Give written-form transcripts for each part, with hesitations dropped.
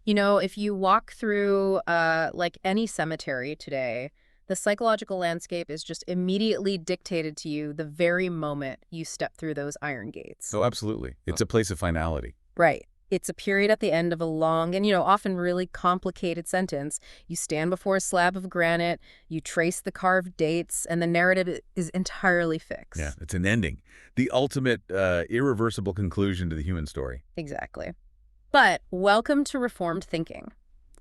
You know, if you walk through like any cemetery today, the psychological landscape is just immediately dictated to you the very moment you step through those iron gates. Oh, absolutely. It's a place of finality. Right. It's a period at the end of a long and, often really complicated sentence. You stand before a slab of granite, you trace the carved dates, and the narrative is entirely Yeah, fixed. it's an ending. The ultimate, irreversible conclusion to the human story. Exactly. But welcome to Reformed Thinking.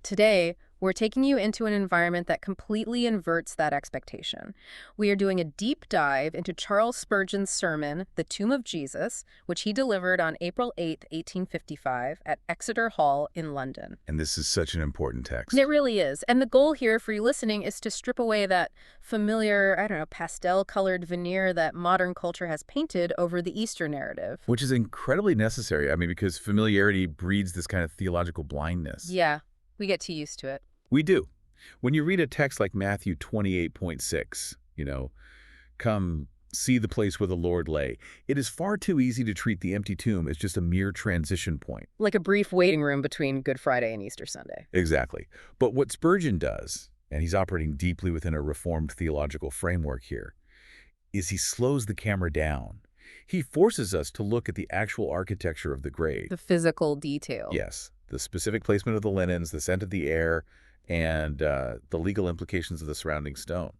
Today, we're taking you into an environment that completely inverts that expectation. We are doing a deep dive into Charles Spurgeon's sermon, The Tomb of Jesus, which he delivered on April 8th, 1855, at Exeter Hall in London. And this is such an important text. It really is. And the goal here for you listening is to strip away that familiar, I don't know, pastel-colored veneer that modern culture has painted over the Easter narrative. Which is incredibly necessary. I mean, because familiarity breeds this kind of theological blindness. Yeah, we get too used to it. We do. When you read a text like Matthew 28:6, come see the place where the Lord lay, it is far too easy to treat the empty tomb as just a mere transition point. Like a brief waiting room between Good Friday and Easter Sunday. Exactly. But what Spurgeon does, and he's operating deeply within a Reformed theological framework here, is he slows the camera down. He forces us to look at the actual architecture of the grave. The physical detail. Yes, the specific placement of the linens, the scent of the air, and the legal implications of the surrounding stone.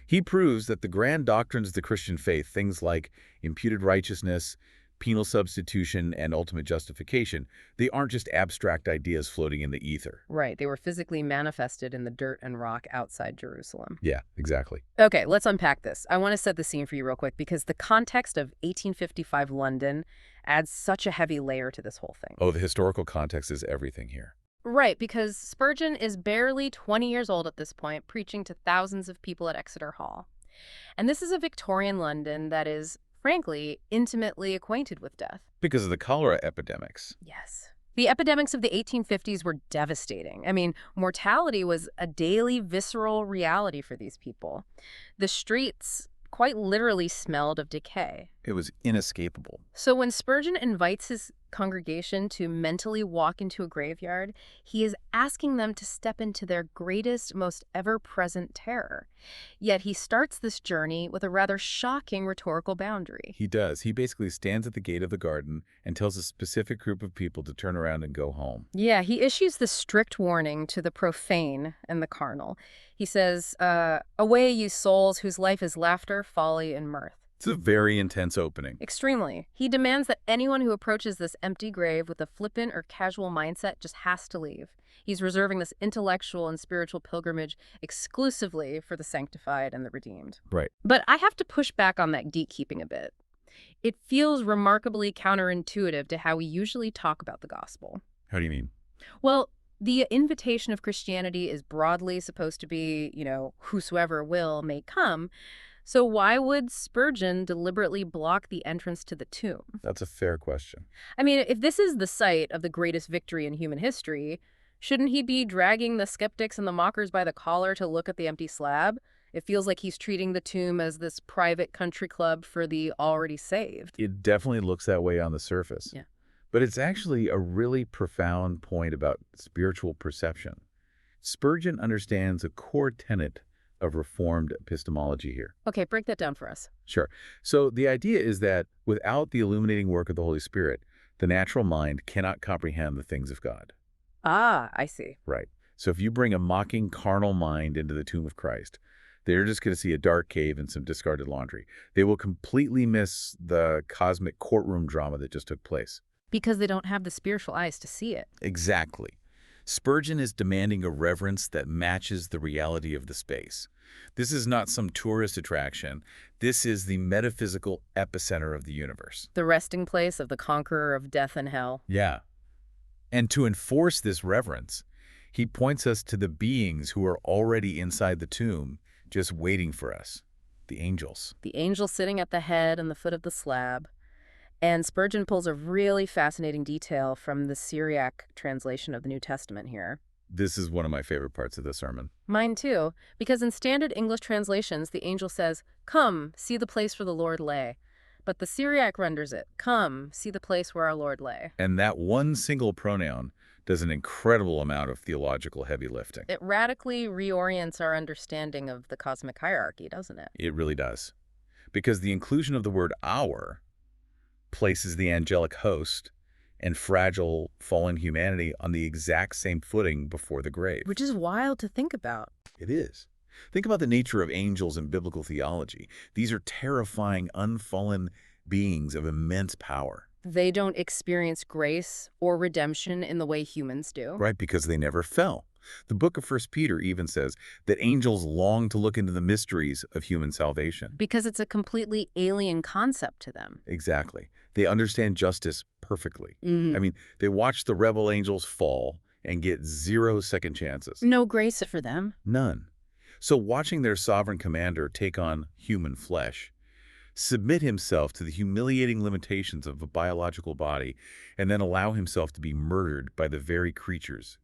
He proves that the grand doctrines of the Christian faith, things like imputed righteousness, penal substitution, and ultimate justification, they aren't just abstract ideas floating in the ether. Right, they were physically manifested in the dirt and rock outside Jerusalem. Yeah, exactly. Okay, let's unpack this. I want to set the scene for you real quick because the context of 1855 London adds such a heavy layer to this whole thing. Oh, the historical context is everything here. Right, because Spurgeon is barely 20 years old at this point, preaching to thousands of people at Exeter Hall. And this is a Victorian London that is, frankly, intimately acquainted with death. Because of the cholera epidemics. Yes. The epidemics of the 1850s were devastating. I mean, mortality was a daily, visceral reality for these people. The streets quite literally smelled of decay. It was inescapable. So when Spurgeon invites his congregation to mentally walk into a graveyard, he is asking them to step into their greatest, most ever-present terror. Yet he starts this journey with a rather shocking rhetorical boundary. He does. He basically stands at the gate of the garden and tells a specific group of people to turn around and go home. Yeah, he issues this strict warning to the profane and the carnal. He says, away, you souls whose life is laughter, folly, and mirth. It's a very intense opening. Extremely. He demands that anyone who approaches this empty grave with a flippant or casual mindset just has to leave. He's reserving this intellectual and spiritual pilgrimage exclusively for the sanctified and the redeemed. Right. But I have to push back on that gatekeeping a bit. It feels remarkably counterintuitive to how we usually talk about the gospel. How do you mean? Well, the invitation of Christianity is broadly supposed to be, whosoever will may come. So why would Spurgeon deliberately block the entrance to the tomb? That's a fair question. I mean, if this is the site of the greatest victory in human history, shouldn't he be dragging the skeptics and the mockers by the collar to look at the empty slab? It feels like he's treating the tomb as this private country club for the already saved. It definitely looks that way on the surface. Yeah. But it's actually a really profound point about spiritual perception. Spurgeon understands a core tenet of Reformed epistemology here. Okay, break that down for us. Sure. So the idea is that without the illuminating work of the Holy Spirit, the natural mind cannot comprehend the things of God. Ah, I see. Right. So if you bring a mocking carnal mind into the tomb of Christ, they're just going to see a dark cave and some discarded laundry. They will completely miss the cosmic courtroom drama that just took place. Because they don't have the spiritual eyes to see it. Exactly. Spurgeon is demanding a reverence that matches the reality of the space. This is not some tourist attraction. This is the metaphysical epicenter of the universe. The resting place of the conqueror of death and hell. Yeah. And to enforce this reverence, he points us to the beings who are already inside the tomb, just waiting for us, the angels. The angel sitting at the head and the foot of the slab. And Spurgeon pulls a really fascinating detail from the Syriac translation of the New Testament here. This is one of my favorite parts of the sermon. Mine too, because in standard English translations, the angel says, "Come, see the place where the Lord lay." But the Syriac renders it, "Come, see the place where our Lord lay." And that one single pronoun does an incredible amount of theological heavy lifting. It radically reorients our understanding of the cosmic hierarchy, doesn't it? It really does. Because the inclusion of the word our places the angelic host and fragile, fallen humanity on the exact same footing before the grave. Which is wild to think about. It is. Think about the nature of angels in biblical theology. These are terrifying, unfallen beings of immense power. They don't experience grace or redemption in the way humans do. Right, because they never fell. The book of 1 Peter even says that angels long to look into the mysteries of human salvation. Because it's a completely alien concept to them. Exactly. They understand justice perfectly. Mhm. I mean, they watch the rebel angels fall and get 0 second chances. No grace for them. None. So watching their sovereign commander take on human flesh, submit himself to the humiliating limitations of a biological body, and then allow himself to be murdered by the very creatures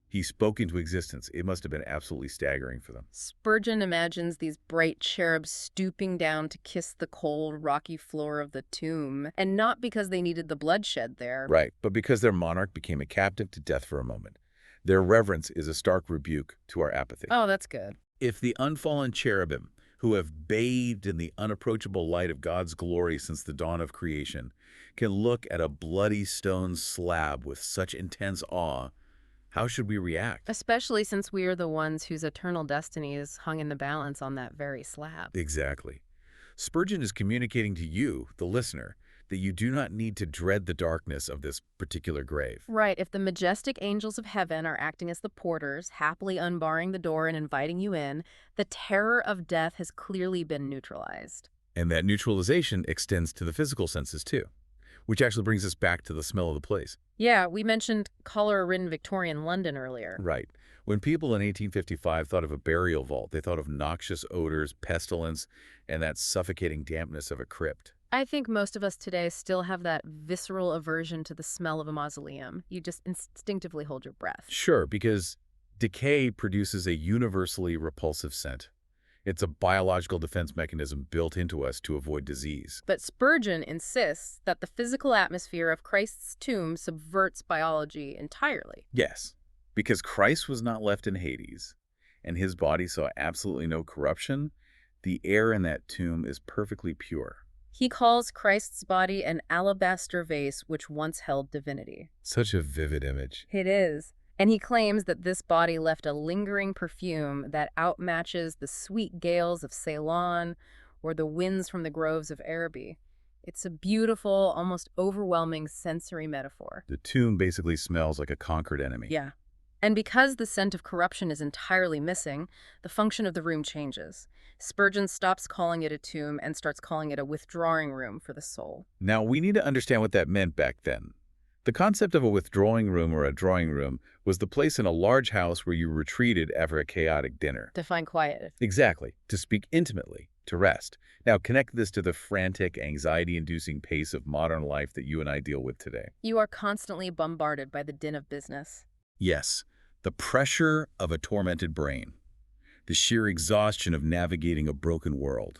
he spoke into existence, it must have been absolutely staggering for them. Spurgeon imagines these bright cherubs stooping down to kiss the cold, rocky floor of the tomb, and not because they needed the bloodshed there. Right, but because their monarch became a captive to death for a moment. Their reverence is a stark rebuke to our apathy. Oh, that's good. If the unfallen cherubim, who have bathed in the unapproachable light of God's glory since the dawn of creation, can look at a bloody stone slab with such intense awe, how should we react? Especially since we are the ones whose eternal destiny is hung in the balance on that very slab. Exactly. Spurgeon is communicating to you, the listener, that you do not need to dread the darkness of this particular grave. Right, if the majestic angels of heaven are acting as the porters, happily unbarring the door and inviting you in, the terror of death has clearly been neutralized. And that neutralization extends to the physical senses too, which actually brings us back to the smell of the place. Yeah, we mentioned color-ridden Victorian London earlier. Right. When people in 1855 thought of a burial vault, they thought of noxious odors, pestilence, and that suffocating dampness of a crypt. I think most of us today still have that visceral aversion to the smell of a mausoleum. You just instinctively hold your breath. Sure, because decay produces a universally repulsive scent. It's a biological defense mechanism built into us to avoid disease. But Spurgeon insists that the physical atmosphere of Christ's tomb subverts biology entirely. Yes, because Christ was not left in Hades, and his body saw absolutely no corruption, the air in that tomb is perfectly pure. He calls Christ's body an alabaster vase which once held divinity. Such a vivid image. It is. And he claims that this body left a lingering perfume that outmatches the sweet gales of Ceylon or the winds from the groves of Araby. It's a beautiful, almost overwhelming sensory metaphor. The tomb basically smells like a conquered enemy. Yeah. And because the scent of corruption is entirely missing, the function of the room changes. Spurgeon stops calling it a tomb and starts calling it a withdrawing room for the soul. Now, we need to understand what that meant back then. The concept of a withdrawing room or a drawing room was the place in a large house where you retreated after a chaotic dinner. To find quiet. Exactly. To speak intimately, to rest. Now, connect this to the frantic, anxiety-inducing pace of modern life that you and I deal with today. You are constantly bombarded by the din of business. Yes, the pressure of a tormented brain. The sheer exhaustion of navigating a broken world.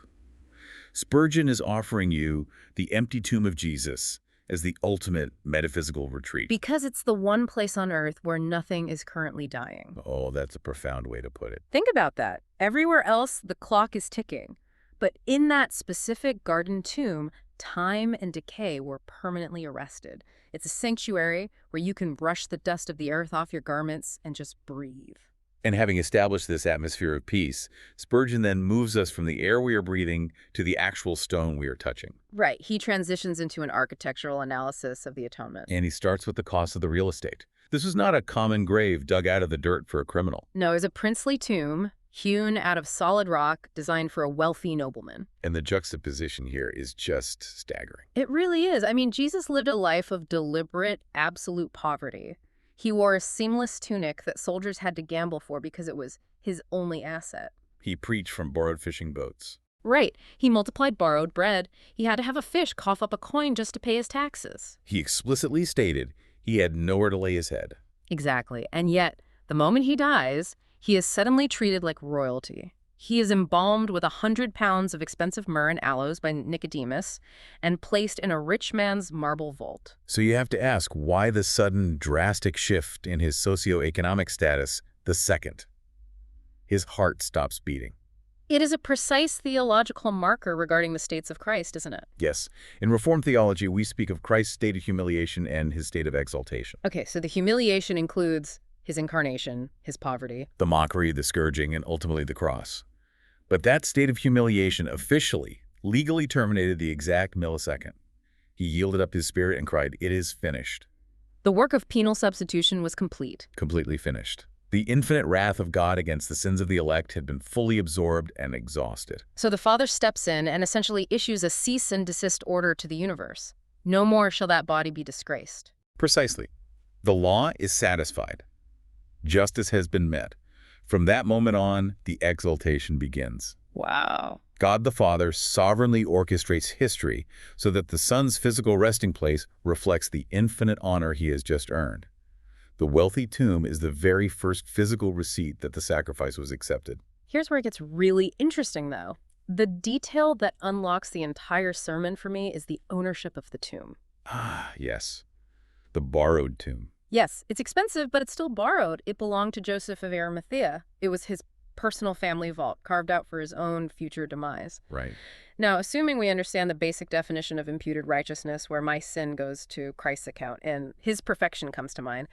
Spurgeon is offering you the empty tomb of Jesus as the ultimate metaphysical retreat. Because it's the one place on earth where nothing is currently dying. Oh, that's a profound way to put it. Think about that. Everywhere else, the clock is ticking. But in that specific garden tomb, time and decay were permanently arrested. It's a sanctuary where you can brush the dust of the earth off your garments and just breathe. And having established this atmosphere of peace, Spurgeon then moves us from the air we are breathing to the actual stone we are touching. Right. He transitions into an architectural analysis of the atonement. And he starts with the cost of the real estate. This was not a common grave dug out of the dirt for a criminal. No, it was a princely tomb, hewn out of solid rock, designed for a wealthy nobleman. And the juxtaposition here is just staggering. It really is. I mean, Jesus lived a life of deliberate, absolute poverty. He wore a seamless tunic that soldiers had to gamble for because it was his only asset. He preached from borrowed fishing boats. Right. He multiplied borrowed bread. He had to have a fish cough up a coin just to pay his taxes. He explicitly stated he had nowhere to lay his head. Exactly. And yet, the moment he dies, he is suddenly treated like royalty. He is embalmed with 100 pounds of expensive myrrh and aloes by Nicodemus and placed in a rich man's marble vault. So you have to ask, why the sudden drastic shift in his socioeconomic status the second his heart stops beating? It is a precise theological marker regarding the states of Christ, isn't it? Yes. In Reformed theology, we speak of Christ's state of humiliation and his state of exaltation. Okay, so the humiliation includes his incarnation, his poverty. The mockery, the scourging, and ultimately the cross. But that state of humiliation officially, legally terminated the exact millisecond. He yielded up his spirit and cried, "It is finished." The work of penal substitution was complete. Completely finished. The infinite wrath of God against the sins of the elect had been fully absorbed and exhausted. So the Father steps in and essentially issues a cease and desist order to the universe. No more shall that body be disgraced. Precisely. The law is satisfied. Justice has been met. From that moment on, the exaltation begins. Wow. God the Father sovereignly orchestrates history so that the Son's physical resting place reflects the infinite honor he has just earned. The wealthy tomb is the very first physical receipt that the sacrifice was accepted. Here's where it gets really interesting, though. The detail that unlocks the entire sermon for me is the ownership of the tomb. Ah, yes. The borrowed tomb. Yes, it's expensive, but it's still borrowed. It belonged to Joseph of Arimathea. It was his personal family vault, carved out for his own future demise. Right. Now, assuming we understand the basic definition of imputed righteousness, where my sin goes to Christ's account and his perfection comes to mine,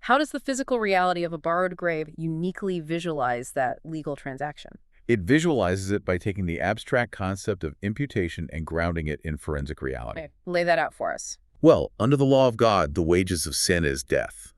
how does the physical reality of a borrowed grave uniquely visualize that legal transaction? It visualizes it by taking the abstract concept of imputation and grounding it in forensic reality. Okay, lay that out for us. Well, under the law of God, the wages of sin is death.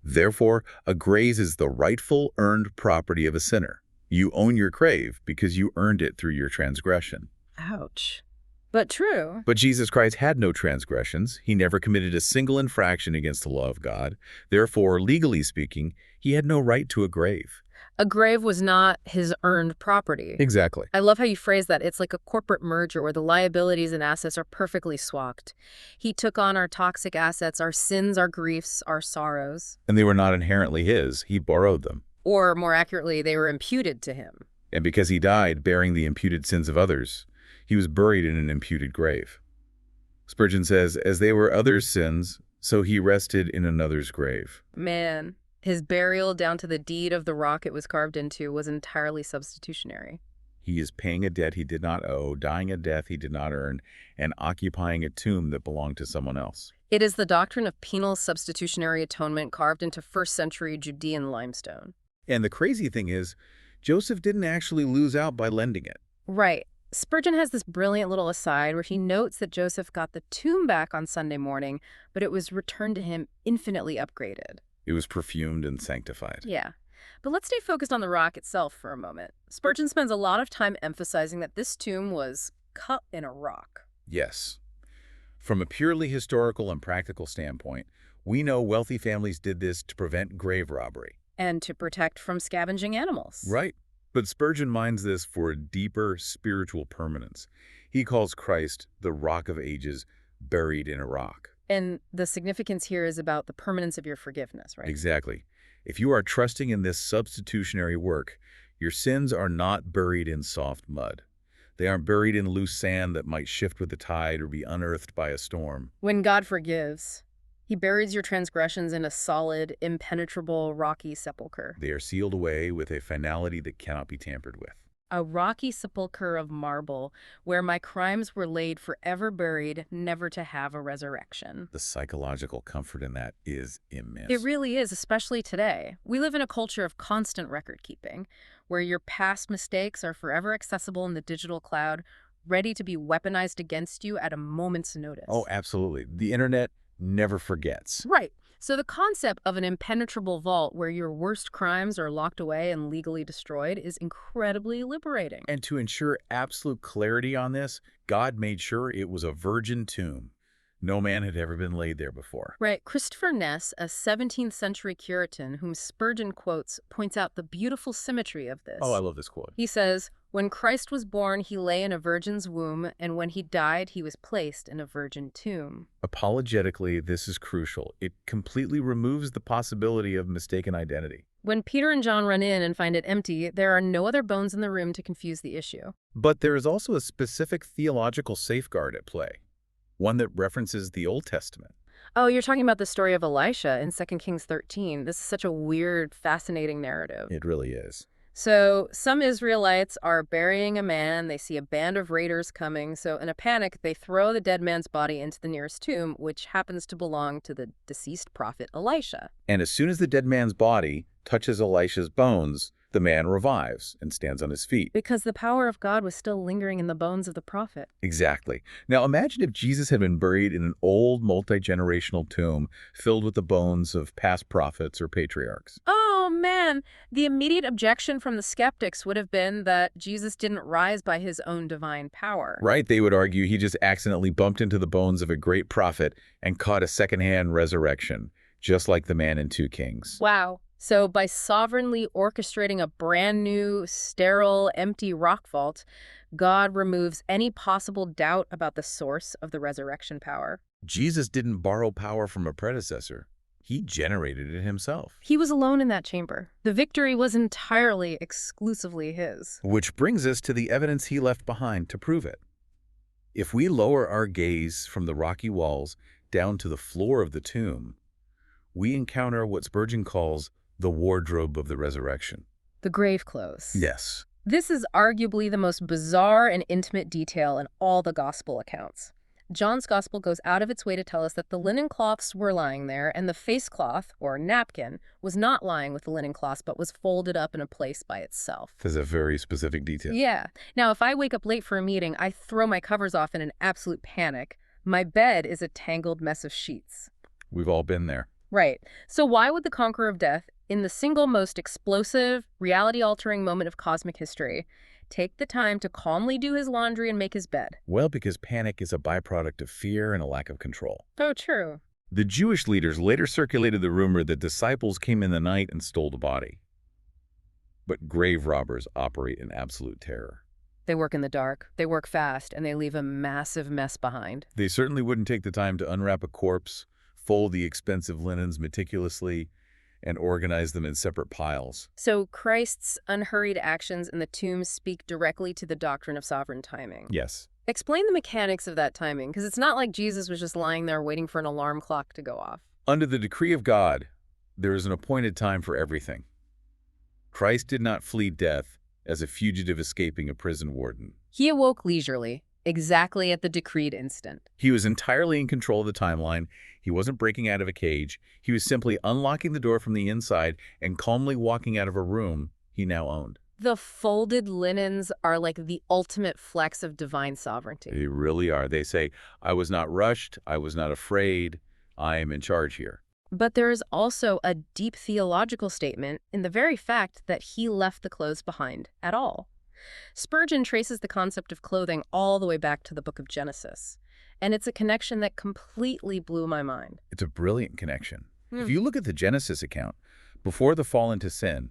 Therefore, a grave is the rightful earned property of a sinner. You own your grave because you earned it through your transgression. Ouch. But true. But Jesus Christ had no transgressions. He never committed a single infraction against the law of God. Therefore, legally speaking, he had no right to a grave. A grave was not his earned property. Exactly. I love how you phrase that. It's like a corporate merger where the liabilities and assets are perfectly swapped. He took on our toxic assets, our sins, our griefs, our sorrows. And they were not inherently his. He borrowed them. Or more accurately, they were imputed to him. And because he died bearing the imputed sins of others, he was buried in an imputed grave. Spurgeon says, as they were others' sins, so he rested in another's grave. Man, his burial down to the deed of the rock it was carved into was entirely substitutionary. He is paying a debt he did not owe, dying a death he did not earn, and occupying a tomb that belonged to someone else. It is the doctrine of penal substitutionary atonement carved into first-century Judean limestone. And the crazy thing is, Joseph didn't actually lose out by lending it. Right. Spurgeon has this brilliant little aside where he notes that Joseph got the tomb back on Sunday morning, but it was returned to him infinitely upgraded. It was perfumed and sanctified. Yeah. But let's stay focused on the rock itself for a moment. Spurgeon spends a lot of time emphasizing that this tomb was cut in a rock. Yes. From a purely historical and practical standpoint, we know wealthy families did this to prevent grave robbery. And to protect from scavenging animals. Right. But Spurgeon minds this for a deeper spiritual permanence. He calls Christ the Rock of Ages, buried in a rock. And the significance here is about the permanence of your forgiveness, right? Exactly. If you are trusting in this substitutionary work, your sins are not buried in soft mud. They aren't buried in loose sand that might shift with the tide or be unearthed by a storm. When God forgives, he buries your transgressions in a solid, impenetrable, rocky sepulchre. They are sealed away with a finality that cannot be tampered with. A rocky sepulchre of marble, where my crimes were laid forever buried, never to have a resurrection. The psychological comfort in that is immense. It really is, especially today. We live in a culture of constant record-keeping, where your past mistakes are forever accessible in the digital cloud, ready to be weaponized against you at a moment's notice. Oh, absolutely. The internet never forgets. Right. So the concept of an impenetrable vault where your worst crimes are locked away and legally destroyed is incredibly liberating. And to ensure absolute clarity on this, God made sure it was a virgin tomb. No man had ever been laid there before. Right. Christopher Ness, a 17th century Puritan whom Spurgeon quotes, points out the beautiful symmetry of this. Oh, I love this quote. He says, When Christ was born, he lay in a virgin's womb, and when he died, he was placed in a virgin tomb. Apologetically, this is crucial. It completely removes the possibility of mistaken identity. When Peter and John run in and find it empty, there are no other bones in the room to confuse the issue. But there is also a specific theological safeguard at play, one that references the Old Testament. Oh, you're talking about the story of Elisha in 2 Kings 13. This is such a weird, fascinating narrative. It really is. So some Israelites are burying a man. They see a band of raiders coming. So in a panic, they throw the dead man's body into the nearest tomb, which happens to belong to the deceased prophet Elisha. And as soon as the dead man's body touches Elisha's bones, the man revives and stands on his feet. Because the power of God was still lingering in the bones of the prophet. Exactly. Now imagine if Jesus had been buried in an old multi-generational tomb filled with the bones of past prophets or patriarchs. Oh, man. The immediate objection from the skeptics would have been that Jesus didn't rise by his own divine power. Right? They would argue he just accidentally bumped into the bones of a great prophet and caught a secondhand resurrection, just like the man in 2 Kings. Wow. So by sovereignly orchestrating a brand new, sterile, empty rock vault, God removes any possible doubt about the source of the resurrection power. Jesus didn't borrow power from a predecessor. He generated it himself. He was alone in that chamber. The victory was entirely, exclusively his. Which brings us to the evidence he left behind to prove it. If we lower our gaze from the rocky walls down to the floor of the tomb, we encounter what Spurgeon calls the wardrobe of the resurrection. The grave clothes. Yes. This is arguably the most bizarre and intimate detail in all the gospel accounts. John's gospel goes out of its way to tell us that the linen cloths were lying there, and the face cloth, or napkin, was not lying with the linen cloths, but was folded up in a place by itself. That's a very specific detail. Yeah. Now, if I wake up late for a meeting, I throw my covers off in an absolute panic. My bed is a tangled mess of sheets. We've all been there. Right. So why would the conqueror of death, in the single most explosive, reality-altering moment of cosmic history, take the time to calmly do his laundry and make his bed? Well, because panic is a byproduct of fear and a lack of control. Oh, true. The Jewish leaders later circulated the rumor that disciples came in the night and stole the body. But grave robbers operate in absolute terror. They work in the dark, they work fast, and they leave a massive mess behind. They certainly wouldn't take the time to unwrap a corpse, fold the expensive linens meticulously, and organize them in separate piles. So Christ's unhurried actions in the tomb speak directly to the doctrine of sovereign timing. Yes. Explain the mechanics of that timing, because it's not like Jesus was just lying there waiting for an alarm clock to go off. Under the decree of God, there is an appointed time for everything. Christ did not flee death as a fugitive escaping a prison warden. He awoke leisurely, exactly at the decreed instant. He was entirely in control of the timeline. He wasn't breaking out of a cage. He was simply unlocking the door from the inside and calmly walking out of a room he now owned. The folded linens are like the ultimate flex of divine sovereignty. They really are. They say, I was not rushed. I was not afraid. I am in charge here. But there is also a deep theological statement in the very fact that he left the clothes behind at all. Spurgeon traces the concept of clothing all the way back to the book of Genesis, and it's a connection that completely blew my mind. It's a brilliant connection. If you look at the Genesis account, before the fall into sin,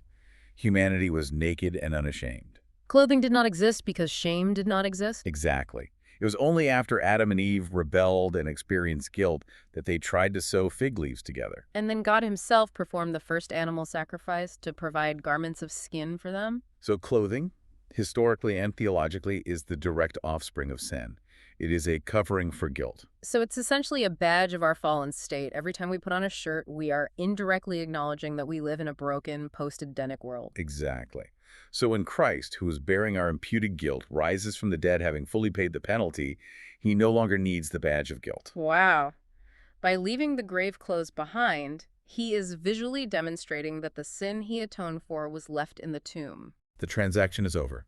humanity was naked and unashamed. Clothing did not exist because shame did not exist? Exactly. It was only after Adam and Eve rebelled and experienced guilt that they tried to sew fig leaves together. And then God himself performed the first animal sacrifice to provide garments of skin for them? So clothing, historically and theologically, is the direct offspring of sin. It is a covering for guilt. So it's essentially a badge of our fallen state. Every time we put on a shirt, we are indirectly acknowledging that we live in a broken, post-Edenic world. Exactly. So when Christ, who is bearing our imputed guilt, rises from the dead having fully paid the penalty, he no longer needs the badge of guilt. Wow. By leaving the grave clothes behind, he is visually demonstrating that the sin he atoned for was left in the tomb. The transaction is over.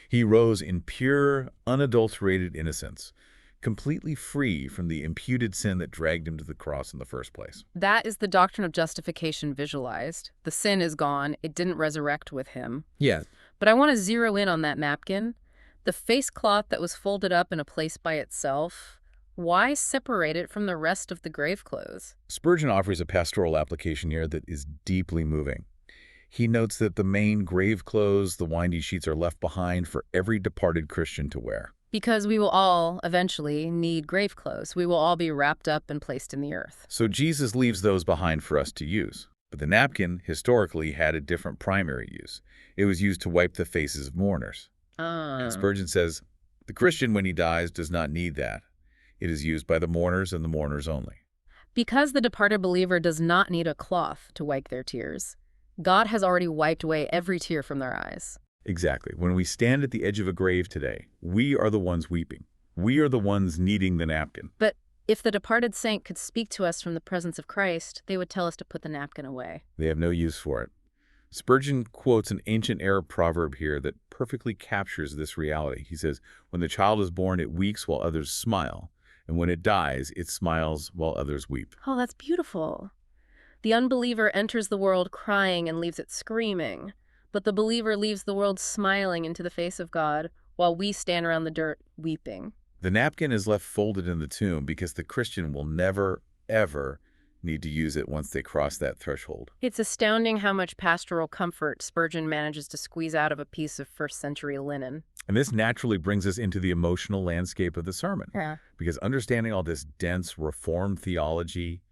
He rose in pure, unadulterated innocence, completely free from the imputed sin that dragged him to the cross in the first place. That is the doctrine of justification visualized. The sin is gone. It didn't resurrect with him. Yeah. But I want to zero in on that napkin. The face cloth that was folded up in a place by itself. Why separate it from the rest of the grave clothes? Spurgeon offers a pastoral application here that is deeply moving. He notes that the main grave clothes, the winding sheets, are left behind for every departed Christian to wear. Because we will all, eventually, need grave clothes. We will all be wrapped up and placed in the earth. So Jesus leaves those behind for us to use. But the napkin, historically, had a different primary use. It was used to wipe the faces of mourners. And Ah. Spurgeon says, the Christian, when he dies, does not need that. It is used by the mourners and the mourners only. Because the departed believer does not need a cloth to wipe their tears, God has already wiped away every tear from their eyes. Exactly. When we stand at the edge of a grave today, we are the ones weeping. We are the ones needing the napkin. But if the departed saint could speak to us from the presence of Christ, they would tell us to put the napkin away. They have no use for it. Spurgeon quotes an ancient Arab proverb here that perfectly captures this reality. He says, when the child is born, it weeps while others smile. And when it dies, it smiles while others weep. Oh, that's beautiful. The unbeliever enters the world crying and leaves it screaming, but the believer leaves the world smiling into the face of God while we stand around the dirt weeping. The napkin is left folded in the tomb because the Christian will never, ever need to use it once they cross that threshold. It's astounding how much pastoral comfort Spurgeon manages to squeeze out of a piece of first-century linen. And this naturally brings us into the emotional landscape of the sermon. Yeah. Because understanding all this dense Reformed theology,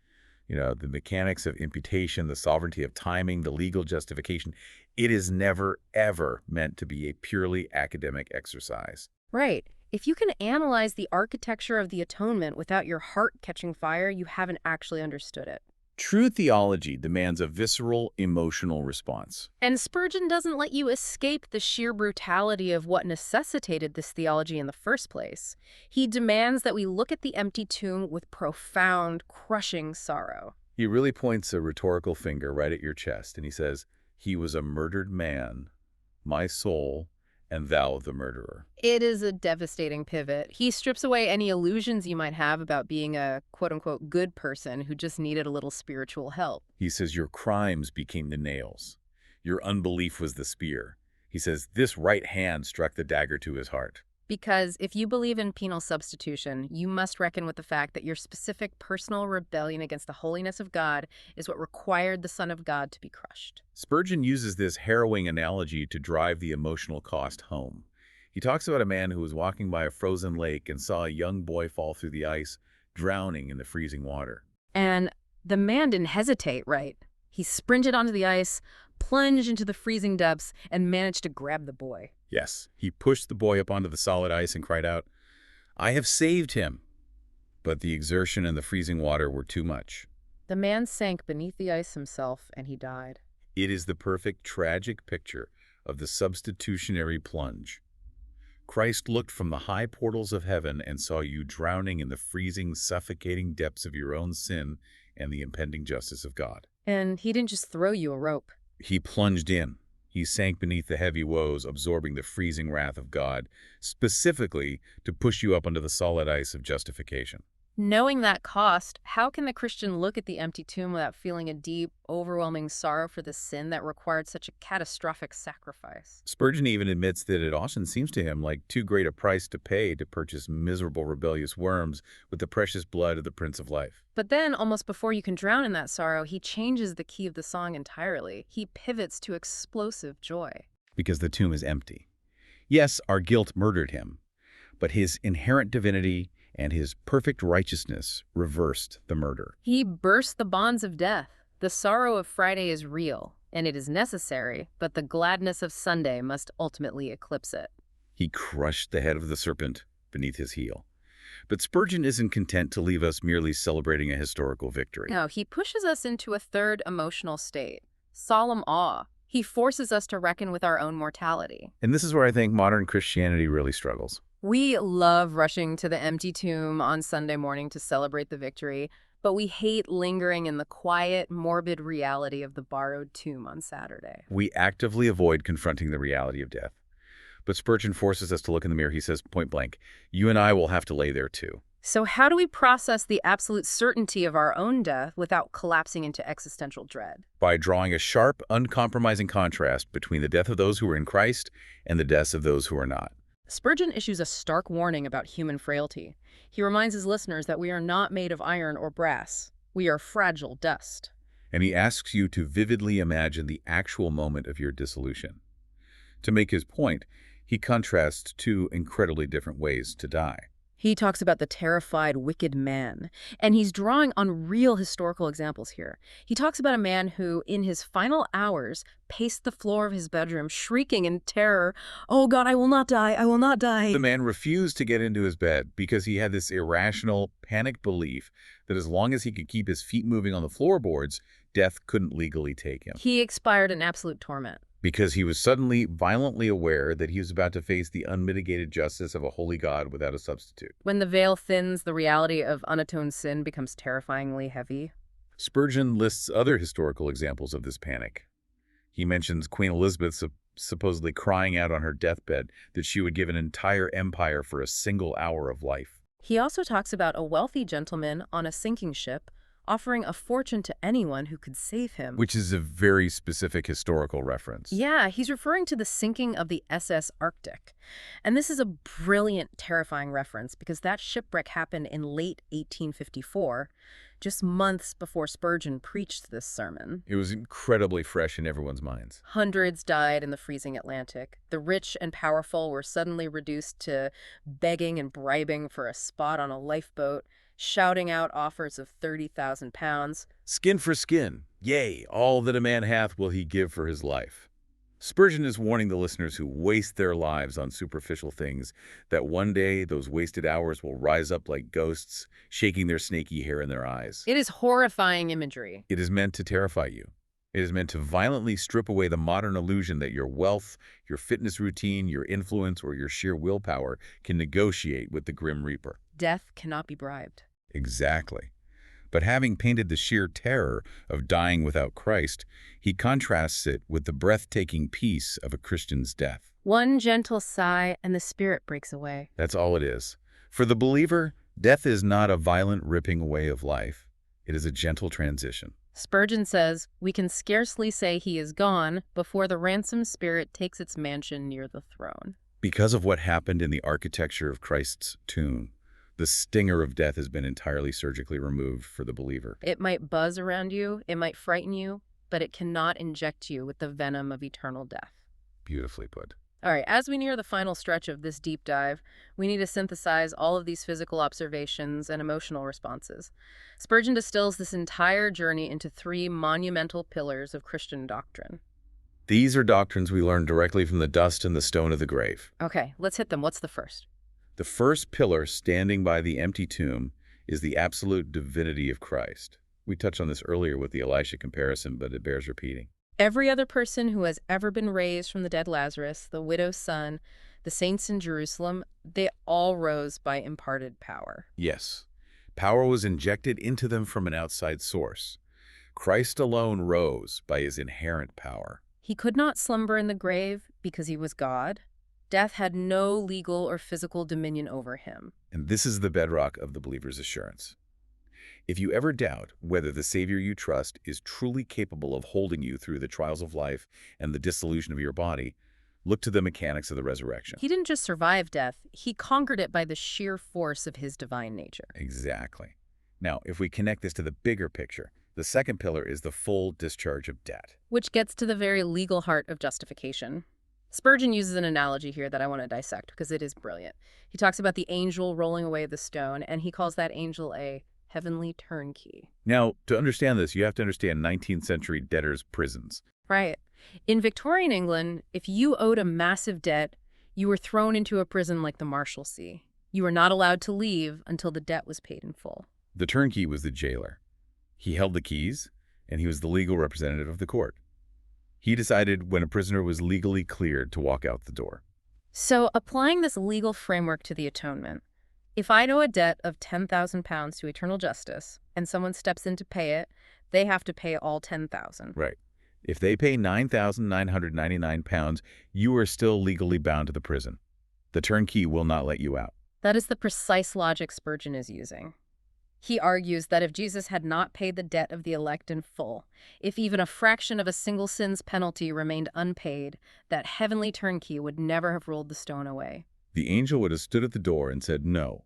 the mechanics of imputation, the sovereignty of timing, the legal justification, it is never, ever meant to be a purely academic exercise. Right. If you can analyze the architecture of the atonement without your heart catching fire, you haven't actually understood it. True theology demands a visceral, emotional response. And Spurgeon doesn't let you escape the sheer brutality of what necessitated this theology in the first place. He demands that we look at the empty tomb with profound, crushing sorrow. He really points a rhetorical finger right at your chest, and he says, "He was a murdered man, my soul, and thou the murderer." It is a devastating pivot. He strips away any illusions you might have about being a quote-unquote good person who just needed a little spiritual help. He says, your crimes became the nails. Your unbelief was the spear. He says, this right hand struck the dagger to his heart. Because if you believe in penal substitution, you must reckon with the fact that your specific personal rebellion against the holiness of God is what required the Son of God to be crushed. Spurgeon uses this harrowing analogy to drive the emotional cost home. He talks about a man who was walking by a frozen lake and saw a young boy fall through the ice, drowning in the freezing water. And the man didn't hesitate, right? He sprinted onto the ice, plunged into the freezing depths, and managed to grab the boy. Yes, he pushed the boy up onto the solid ice and cried out, "I have saved him." But the exertion and the freezing water were too much. The man sank beneath the ice himself, and he died. It is the perfect tragic picture of the substitutionary plunge. Christ looked from the high portals of heaven and saw you drowning in the freezing, suffocating depths of your own sin and the impending justice of God. And he didn't just throw you a rope. He plunged in. He sank beneath the heavy woes, absorbing the freezing wrath of God, specifically to push you up onto the solid ice of justification. Knowing that cost, how can the Christian look at the empty tomb without feeling a deep, overwhelming sorrow for the sin that required such a catastrophic sacrifice? Spurgeon even admits that it often seems to him like too great a price to pay to purchase miserable, rebellious worms with the precious blood of the Prince of Life. But then, almost before you can drown in that sorrow, he changes the key of the song entirely. He pivots to explosive joy. Because the tomb is empty. Yes, our guilt murdered him, but his inherent divinity and his perfect righteousness reversed the murder. He burst the bonds of death. The sorrow of Friday is real, and it is necessary, but the gladness of Sunday must ultimately eclipse it. He crushed the head of the serpent beneath his heel. But Spurgeon isn't content to leave us merely celebrating a historical victory. No, he pushes us into a third emotional state, solemn awe. He forces us to reckon with our own mortality. And this is where I think modern Christianity really struggles. We love rushing to the empty tomb on Sunday morning to celebrate the victory, but we hate lingering in the quiet, morbid reality of the borrowed tomb on Saturday. We actively avoid confronting the reality of death. But Spurgeon forces us to look in the mirror. He says, point blank, you and I will have to lay there too. So how do we process the absolute certainty of our own death without collapsing into existential dread? By drawing a sharp, uncompromising contrast between the death of those who are in Christ and the deaths of those who are not. Spurgeon issues a stark warning about human frailty. He reminds his listeners that we are not made of iron or brass. We are fragile dust. and he asks you to vividly imagine the actual moment of your dissolution. To make his point, he contrasts two incredibly different ways to die. He talks about the terrified, wicked man, and he's drawing on real historical examples here. He talks about a man who, in his final hours, paced the floor of his bedroom, shrieking in terror, "Oh God, I will not die, I will not die." The man refused to get into his bed because he had this irrational, panicked belief that as long as he could keep his feet moving on the floorboards, death couldn't legally take him. He expired in absolute torment. Because he was suddenly violently aware that he was about to face the unmitigated justice of a holy God without a substitute. When the veil thins, the reality of unatoned sin becomes terrifyingly heavy. Spurgeon lists other historical examples of this panic. He mentions Queen Elizabeth supposedly crying out on her deathbed that she would give an entire empire for a single hour of life. He also talks about a wealthy gentleman on a sinking ship offering a fortune to anyone who could save him. Which is a very specific historical reference. Yeah, he's referring to the sinking of the SS Arctic. And this is a brilliant, terrifying reference because that shipwreck happened in late 1854, just months before Spurgeon preached this sermon. It was incredibly fresh in everyone's minds. Hundreds died in the freezing Atlantic. The rich and powerful were suddenly reduced to begging and bribing for a spot on a lifeboat, shouting out offers of 30,000 pounds. Skin for skin. Yea, all that a man hath will he give for his life. Spurgeon is warning the listeners who waste their lives on superficial things that one day those wasted hours will rise up like ghosts, shaking their snaky hair in their eyes. It is horrifying imagery. It is meant to terrify you. It is meant to violently strip away the modern illusion that your wealth, your fitness routine, your influence, or your sheer willpower can negotiate with the Grim Reaper. Death cannot be bribed. Exactly. But having painted the sheer terror of dying without Christ, he contrasts it with the breathtaking peace of a Christian's death. One gentle sigh and the spirit breaks away. That's all it is. For the believer, death is not a violent ripping away of life. It is a gentle transition. Spurgeon says, we can scarcely say he is gone before the ransomed spirit takes its mansion near the throne. Because of what happened in the architecture of Christ's tomb, the stinger of death has been entirely surgically removed for the believer. It might buzz around you, it might frighten you, but it cannot inject you with the venom of eternal death. Beautifully put. All right, as we near the final stretch of this deep dive, we need to synthesize all of these physical observations and emotional responses. Spurgeon distills this entire journey into three monumental pillars of Christian doctrine. These are doctrines we learn directly from the dust and the stone of the grave. Okay, let's hit them. What's the first? The first pillar standing by the empty tomb is the absolute divinity of Christ. We touched on this earlier with the Elisha comparison, but it bears repeating. Every other person who has ever been raised from the dead Lazarus, the widow's son, the saints in Jerusalem, they all rose by imparted power. Yes, power was injected into them from an outside source. Christ alone rose by his inherent power. He could not slumber in the grave because he was God. Death had no legal or physical dominion over him. And this is the bedrock of the believer's assurance. If you ever doubt whether the Savior you trust is truly capable of holding you through the trials of life and the dissolution of your body, look to the mechanics of the resurrection. He didn't just survive death, he conquered it by the sheer force of his divine nature. Exactly. Now, if we connect this to the bigger picture, the second pillar is the full discharge of debt. Which gets to the very legal heart of justification. Spurgeon uses an analogy here that I want to dissect because it is brilliant. He talks about the angel rolling away the stone, and he calls that angel a heavenly turnkey. Now, to understand this, you have to understand 19th century debtors' prisons. Right. In Victorian England, if you owed a massive debt, you were thrown into a prison like the Marshalsea. You were not allowed to leave until the debt was paid in full. The turnkey was the jailer. He held the keys, and he was the legal representative of the court. He decided when a prisoner was legally cleared to walk out the door. So, applying this legal framework to the atonement, if I owe a debt of 10,000 pounds to eternal justice and someone steps in to pay it, they have to pay all 10,000. Right. If they pay 9,999 pounds, you are still legally bound to the prison. The turnkey will not let you out. That is the precise logic Spurgeon is using. He argues that if Jesus had not paid the debt of the elect in full, if even a fraction of a single sin's penalty remained unpaid, that heavenly turnkey would never have rolled the stone away. The angel would have stood at the door and said, "No,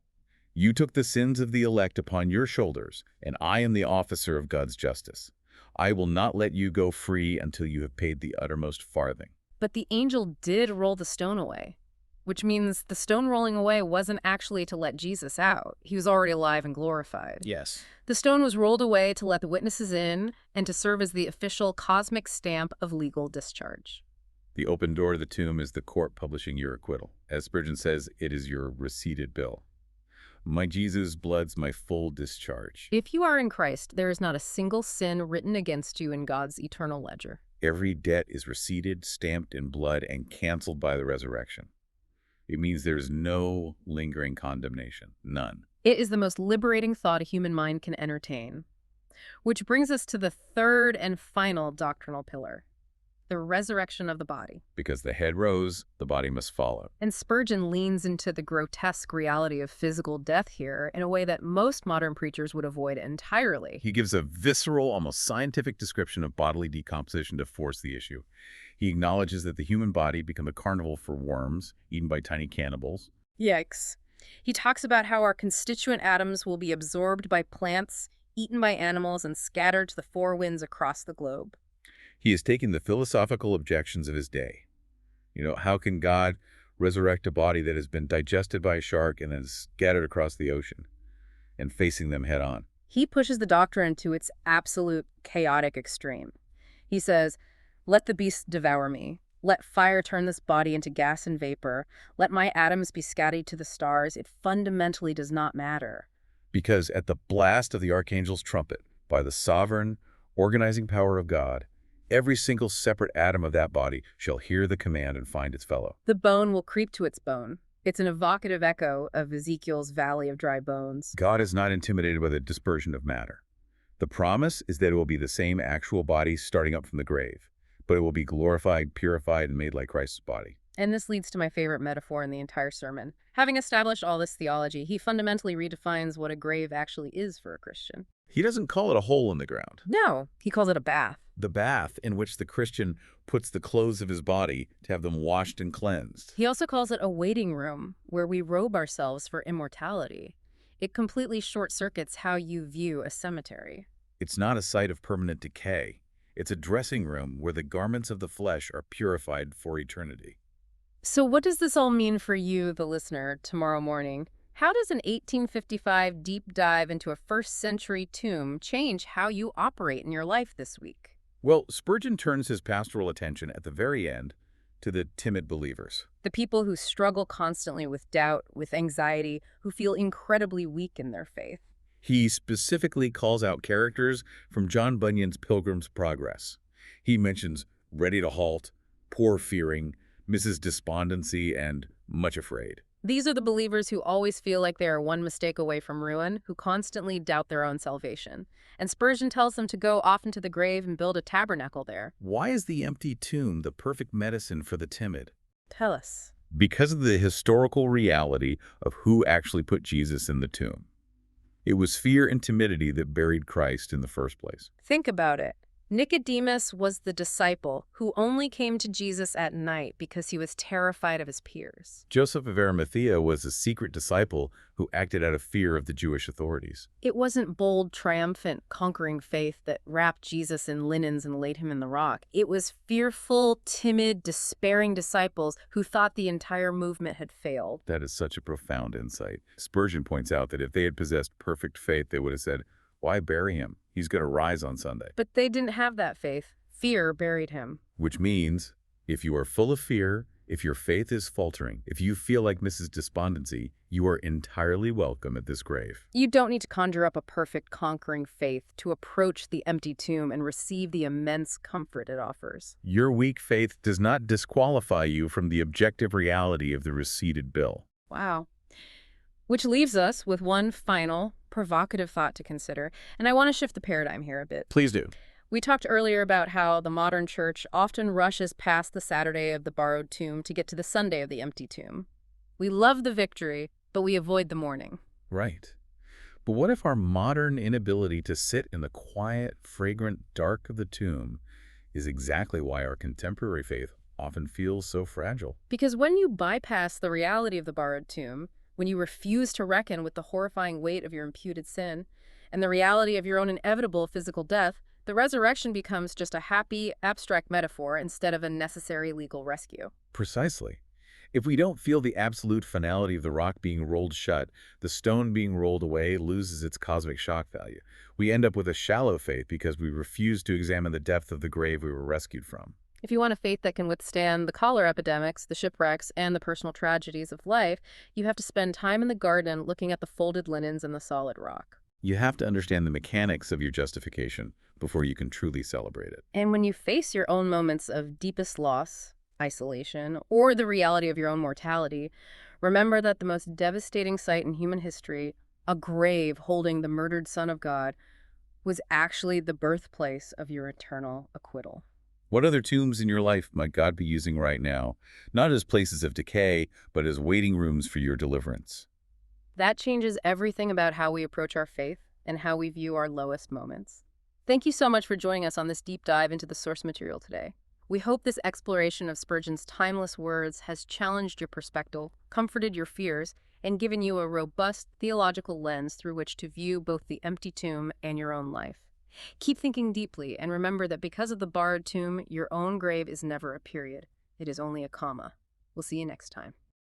you took the sins of the elect upon your shoulders, and I am the officer of God's justice. I will not let you go free until you have paid the uttermost farthing. But the angel did roll the stone away, which means the stone rolling away wasn't actually to let Jesus out. He was already alive and glorified. Yes. The stone was rolled away to let the witnesses in and to serve as the official cosmic stamp of legal discharge. The open door to the tomb is the court publishing your acquittal. As Spurgeon says, it is your receipted bill. My Jesus' blood's my full discharge. If you are in Christ, there is not a single sin written against you in God's eternal ledger. Every debt is receipted, stamped in blood, and canceled by the resurrection. It means there is no lingering condemnation. None. It is the most liberating thought a human mind can entertain. Which brings us to the third and final doctrinal pillar, the resurrection of the body. Because the head rose, the body must follow. And Spurgeon leans into the grotesque reality of physical death here in a way that most modern preachers would avoid entirely. He gives a visceral, almost scientific description of bodily decomposition to force the issue. He acknowledges that the human body become a carnival for worms, eaten by tiny cannibals. Yikes. He talks about how our constituent atoms will be absorbed by plants, eaten by animals, and scattered to the four winds across the globe. He is taking the philosophical objections of his day. How can God resurrect a body that has been digested by a shark and then scattered across the ocean, and facing them head on? He pushes the doctrine to its absolute chaotic extreme. He says, "Let the beast devour me. Let fire turn this body into gas and vapor. Let my atoms be scattered to the stars. It fundamentally does not matter." Because at the blast of the archangel's trumpet, by the sovereign, organizing power of God, every single separate atom of that body shall hear the command and find its fellow. The bone will creep to its bone. It's an evocative echo of Ezekiel's valley of dry bones. God is not intimidated by the dispersion of matter. The promise is that it will be the same actual body starting up from the grave, but it will be glorified, purified, and made like Christ's body. And this leads to my favorite metaphor in the entire sermon. Having established all this theology, he fundamentally redefines what a grave actually is for a Christian. He doesn't call it a hole in the ground. No, he calls it a bath. The bath in which the Christian puts the clothes of his body to have them washed and cleansed. He also calls it a waiting room where we robe ourselves for immortality. It completely short-circuits how you view a cemetery. It's not a site of permanent decay. It's a dressing room where the garments of the flesh are purified for eternity. So what does this all mean for you, the listener, tomorrow morning? How does an 1855 deep dive into a first-century tomb change how you operate in your life this week? Well, Spurgeon turns his pastoral attention at the very end to the timid believers. The people who struggle constantly with doubt, with anxiety, who feel incredibly weak in their faith. He specifically calls out characters from John Bunyan's Pilgrim's Progress. He mentions ready to halt, poor fearing, Mrs. Despondency, and much afraid. These are the believers who always feel like they are one mistake away from ruin, who constantly doubt their own salvation. And Spurgeon tells them to go off into the grave and build a tabernacle there. Why is the empty tomb the perfect medicine for the timid? Tell us. Because of the historical reality of who actually put Jesus in the tomb. It was fear and timidity that buried Christ in the first place. Think about it. Nicodemus was the disciple who only came to Jesus at night because he was terrified of his peers. Joseph of Arimathea was a secret disciple who acted out of fear of the Jewish authorities. It wasn't bold, triumphant, conquering faith that wrapped Jesus in linens and laid him in the rock. It was fearful, timid, despairing disciples who thought the entire movement had failed. That is such a profound insight. Spurgeon points out that if they had possessed perfect faith, they would have said, "Why bury him? He's going to rise on Sunday." But they didn't have that faith. Fear buried him. Which means, if you are full of fear, if your faith is faltering, if you feel like Mrs. Despondency, you are entirely welcome at this grave. You don't need to conjure up a perfect, conquering faith to approach the empty tomb and receive the immense comfort it offers. Your weak faith does not disqualify you from the objective reality of the receipted bill. Wow. Which leaves us with one final, provocative thought to consider. And I want to shift the paradigm here a bit. Please do. We talked earlier about how the modern church often rushes past the Saturday of the borrowed tomb to get to the Sunday of the empty tomb. We love the victory, but we avoid the mourning. Right. But what if our modern inability to sit in the quiet, fragrant dark of the tomb is exactly why our contemporary faith often feels so fragile? Because when you bypass the reality of the borrowed tomb, when you refuse to reckon with the horrifying weight of your imputed sin and the reality of your own inevitable physical death, The resurrection becomes just a happy, abstract metaphor instead of a necessary legal rescue. Precisely. If we don't feel the absolute finality of the rock being rolled shut, the stone being rolled away loses its cosmic shock value. We end up with a shallow faith because we refuse to examine the depth of the grave we were rescued from. If you want a faith that can withstand the cholera epidemics, the shipwrecks, and the personal tragedies of life, you have to spend time in the garden looking at the folded linens and the solid rock. You have to understand the mechanics of your justification before you can truly celebrate it. And when you face your own moments of deepest loss, isolation, or the reality of your own mortality, remember that the most devastating sight in human history, a grave holding the murdered Son of God, was actually the birthplace of your eternal acquittal. What other tombs in your life might God be using right now, not as places of decay, but as waiting rooms for your deliverance? That changes everything about how we approach our faith and how we view our lowest moments. Thank you so much for joining us on this deep dive into the source material today. We hope this exploration of Spurgeon's timeless words has challenged your perspective, comforted your fears, and given you a robust theological lens through which to view both the empty tomb and your own life. Keep thinking deeply and remember that because of the barred tomb, your own grave is never a period. It is only a comma. We'll see you next time.